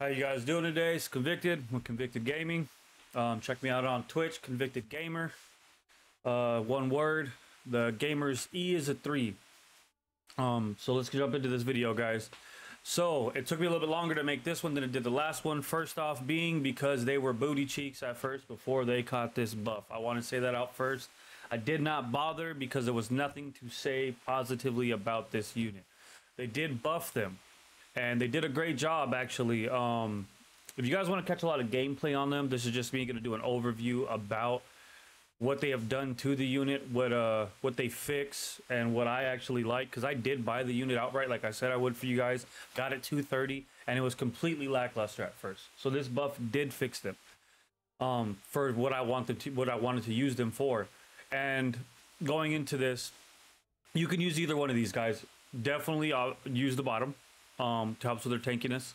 How you guys doing today? It's Convicted with Convicted Gaming. Check me out on Twitch, Convicted Gamer. One word. The gamer's E is a 3. So let's jump into this video, guys. So it took me a little bit longer to make this one than it did the last one. First off being because they were booty cheeks at first before they caught this buff. I want to say that out first. I did not bother because there was nothing to say positively about this unit. They did buff them. And they did a great job, actually. If you guys want to catch a lot of gameplay on them, this is just me going to do an overview about what they have done to the unit, what they fix, and what I actually like. Because I did buy the unit outright, like I said I would for you guys. Got it $230, and it was completely lackluster at first. So this buff did fix them for what I wanted to use them for. And going into this, you can use either one of these guys. Definitely, I'll use the bottom. To help with their tankiness,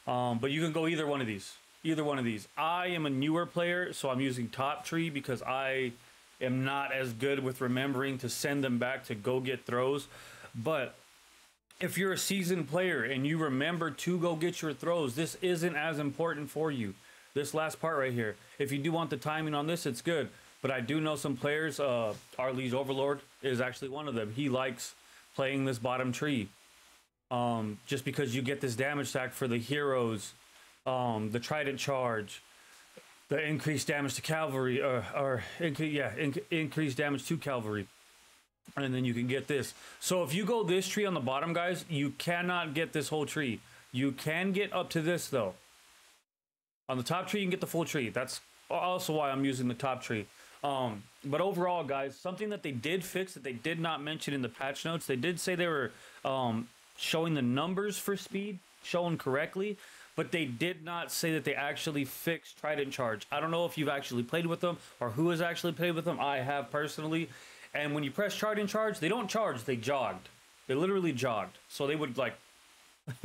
but you can go either one of these. I am a newer player, so I'm using top tree because I am not as good with remembering to send them back to go get throws. But if you're a seasoned player and you remember to go get your throws, this isn't as important for you. This last part right here, if you do want the timing on this, it's good. But I do know some players, Arlie's Overlord is actually one of them. He likes playing this bottom tree. Just because you get this damage stack for the heroes, the trident charge, the increased damage to cavalry, increased damage to cavalry, and then you can get this. So if you go this tree on the bottom, guys, you cannot get this whole tree. You can get up to this though. On the top tree, you can get the full tree. That's also why I'm using the top tree. But overall, guys, something that they did fix that they did not mention in the patch notes, they did say they were showing the numbers for speed, shown correctly, but they did not say that they actually fixed trident charge. I don't know if you've actually played with them or who has actually played with them. I have personally. And when you press trident charge, they don't charge, they jogged. They literally jogged. So they would like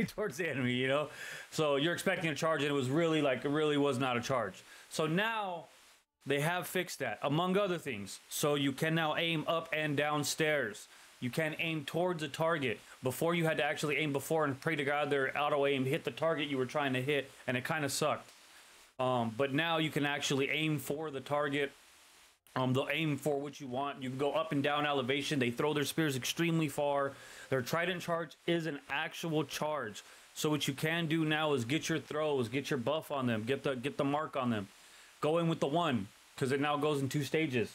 towards the enemy, you know? So you're expecting a charge and it was really like, it really was not a charge. So now they have fixed that, among other things. So you can now aim up and down stairs. You can aim towards a target. Before, you had to actually aim before and pray to God their auto aim hit the target you were trying to hit, and it kind of sucked. But now you can actually aim for the target. They'll aim for what you want. You can go up and down elevation. They throw their spears extremely far. Their trident charge is an actual charge. So what you can do now is get your throws, get your buff on them, get the mark on them. Go in with the 1, because it now goes in 2 stages.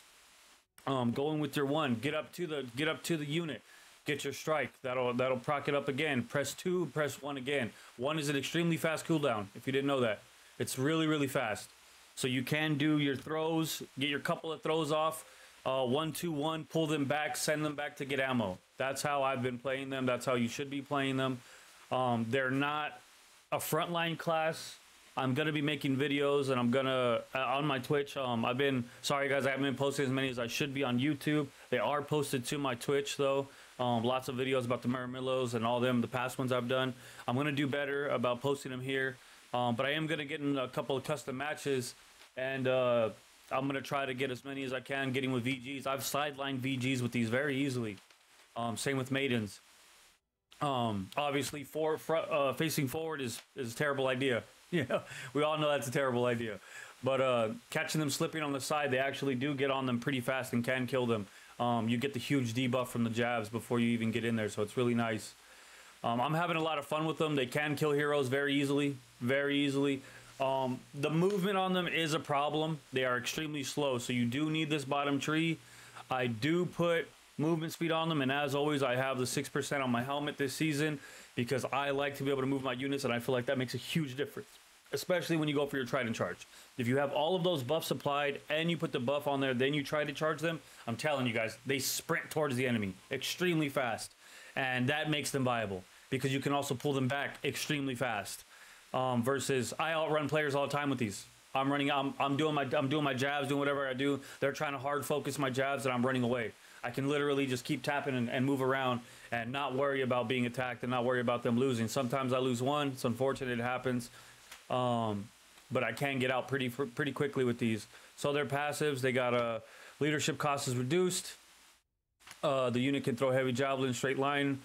Going with your 1, get up to the unit, get your strike. That'll proc it up again. Press 2, press 1 again. 1 is an extremely fast cooldown. If you didn't know that, it's really fast. So you can do your throws, get your couple of throws off. 1, 2, 1, pull them back, send them back to get ammo. That's how I've been playing them. That's how you should be playing them. They're not a frontline class. I'm going to be making videos, and I'm going to, on my Twitch, sorry guys, I haven't been posting as many as I should be on YouTube. They are posted to my Twitch, though. Lots of videos about the Maramillos and all them, the past ones I've done. I'm going to do better about posting them here. But I am going to get in a couple of custom matches, and I'm going to try to get as many as I can, getting with VGs. I've sidelined VGs with these very easily. Same with maidens. Obviously, facing forward is a terrible idea. Yeah, we all know that's a terrible idea. But catching them slipping on the side, they actually do get on them pretty fast and can kill them. You get the huge debuff from the jabs before you even get in there, so it's really nice. I'm having a lot of fun with them. They can kill heroes very easily, The movement on them is a problem. They are extremely slow, so you do need this bottom tree. I do put movement speed on them, and as always, I have the 6% on my helmet this season because I like to be able to move my units, and I feel like that makes a huge difference, especially when you go for your trident charge. If you have all of those buffs applied and you put the buff on there, then you try to charge them, I'm telling you guys, they sprint towards the enemy extremely fast, and that makes them viable because you can also pull them back extremely fast. Versus I outrun players all the time with these. I'm doing my jabs, doing whatever I do. They're trying to hard focus my jabs, and I'm running away. I can literally just keep tapping and move around and not worry about being attacked and not worry about them losing. Sometimes I lose one. It's unfortunate, it happens. But I can get out pretty quickly with these. So their passives, they got leadership cost is reduced. The unit can throw heavy javelin straight line.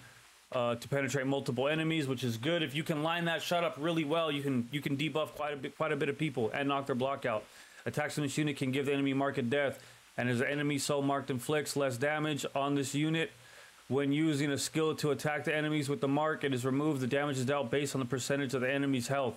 to penetrate multiple enemies, which is good. If you can line that shot up really well, you can debuff quite a bit of people and knock their block out. Attacks on this unit can give the enemy mark of death, and as the enemy so marked inflicts less damage on this unit when using a skill to attack the enemies with the mark, it is removed. The damage is dealt based on the percentage of the enemy's health.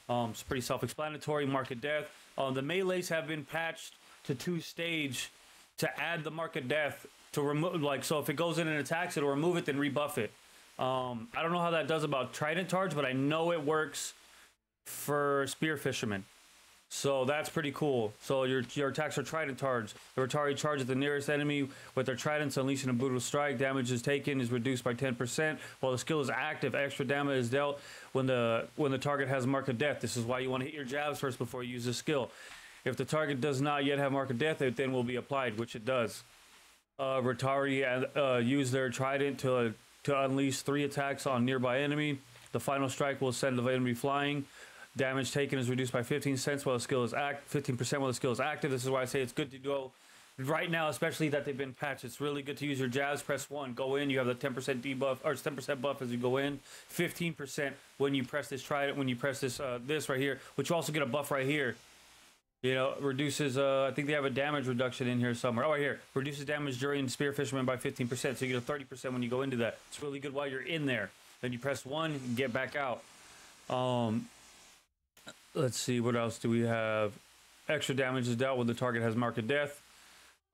It's pretty self-explanatory. Mark of death. The melees have been patched to 2-stage to add the mark of death to remove, like, so if it goes in and attacks, it'll remove it, then rebuff it. I don't know how that does about trident charge, but I know it works for spear fishermen. So that's pretty cool. So your attacks are trident charge. The Retiarii charge at the nearest enemy with their tridents, unleashing a brutal strike. Damage is taken is reduced by 10%. While the skill is active, extra damage is dealt when the target has mark of death. This is why you want to hit your jabs first before you use the skill. If the target does not yet have mark of death, it then will be applied, which it does. Retiarii use their trident to unleash 3 attacks on nearby enemy. The final strike will send the enemy flying. Damage taken is reduced by 15% while the skill is 15% while the skill is active. This is why I say it's good to go right now, especially that they've been patched. It's really good to use your jabs. Press 1, go in. You have the 10% debuff or 10% buff as you go in. 15% when you press this trident. When you press this this right here, which you also get a buff right here. You know, reduces. I think they have a damage reduction in here somewhere. Oh, right here, reduces damage during spear fisherman by 15%. So you get a 30% when you go into that. It's really good while you're in there. Then you press 1, and get back out. Let's see, what else do we have? Extra damage is dealt when the target has mark of death.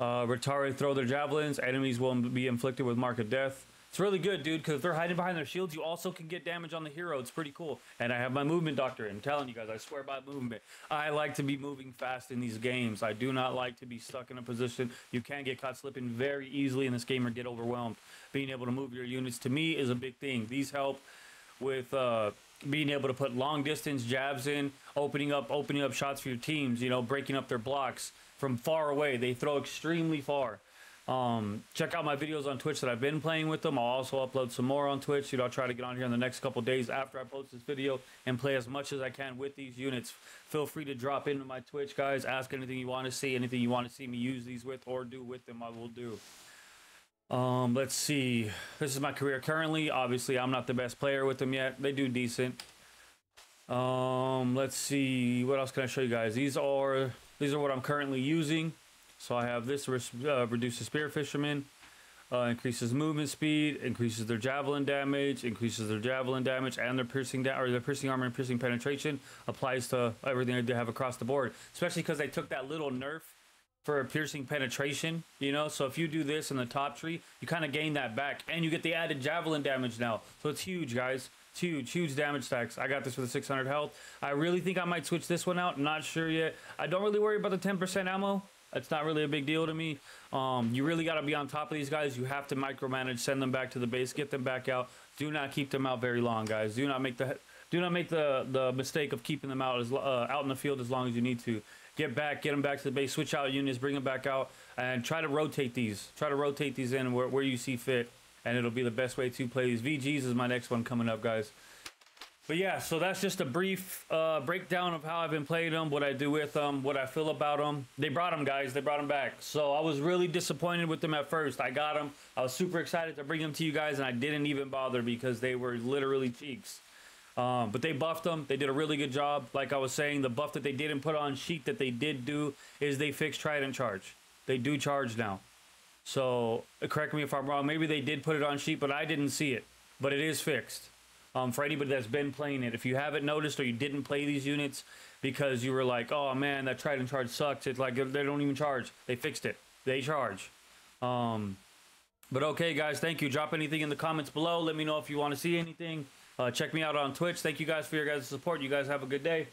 Retiarii throw their javelins. Enemies will be inflicted with mark of death. It's really good, dude, because if they're hiding behind their shields, you also can get damage on the hero. It's pretty cool. And I have my movement doctor. I'm telling you guys, I swear by movement. I like to be moving fast in these games. I do not like to be stuck in a position. You can get caught slipping very easily in this game or get overwhelmed. Being able to move your units, to me, is a big thing. These help with being able to put long distance jabs in, opening up shots for your teams, you know, breaking up their blocks from far away. They throw extremely far. Check out my videos on Twitch that I've been playing with them. I'll also upload some more on Twitch. You know, I'll try to get on here in the next couple days after I post this video and play as much as I can with these units. Feel free to drop into my Twitch, guys. Ask anything you want to see, anything you want to see me use these with or do with them, I will do. Let's see. This is my career currently. Obviously, I'm not the best player with them yet. They do decent. Let's see. What else can I show you guys? These are what I'm currently using. So I have this reduces spear fishermen, increases movement speed, increases their javelin damage, and their piercing their piercing armor and piercing penetration. Applies to everything they have across the board. Especially because they took that little nerf for piercing penetration, you know. So if you do this in the top tree, you kind of gain that back, and you get the added javelin damage now. So it's huge, guys. It's huge damage stacks. I got this for the 600 health. I really think I might switch this one out. I'm not sure yet. I don't really worry about the 10% ammo. It's not really a big deal to me. You really got to be on top of these guys. You have to micromanage, send them back to the base, get them back out. Do not keep them out very long, guys. Do not make the mistake of keeping them out out in the field as long as you need to. Get them back to the base, switch out units, bring them back out, and try to rotate these. Try to rotate these in where you see fit, and it'll be the best way to play these. VGs is my next one coming up, guys. But yeah, so that's just a brief breakdown of how I've been playing them, what I do with them, what I feel about them. They brought them, guys. They brought them back. So I was really disappointed with them at first. I got them. I was super excited to bring them to you guys, and I didn't even bother because they were literally cheeks. But they buffed them. They did a really good job. Like I was saying, the buff that they didn't put on sheet that they did do is they fixed trident charge. They do charge now. So correct me if I'm wrong. Maybe they did put it on sheet, but I didn't see it. But it is fixed. For anybody that's been playing it, if you haven't noticed or you didn't play these units because you were like, oh man, that trident charge sucks. It's like they don't even charge. They fixed it. They charge. But okay, guys, thank you. Drop anything in the comments below. Let me know if you want to see anything. Check me out on Twitch. Thank you guys for your guys' support. You guys have a good day.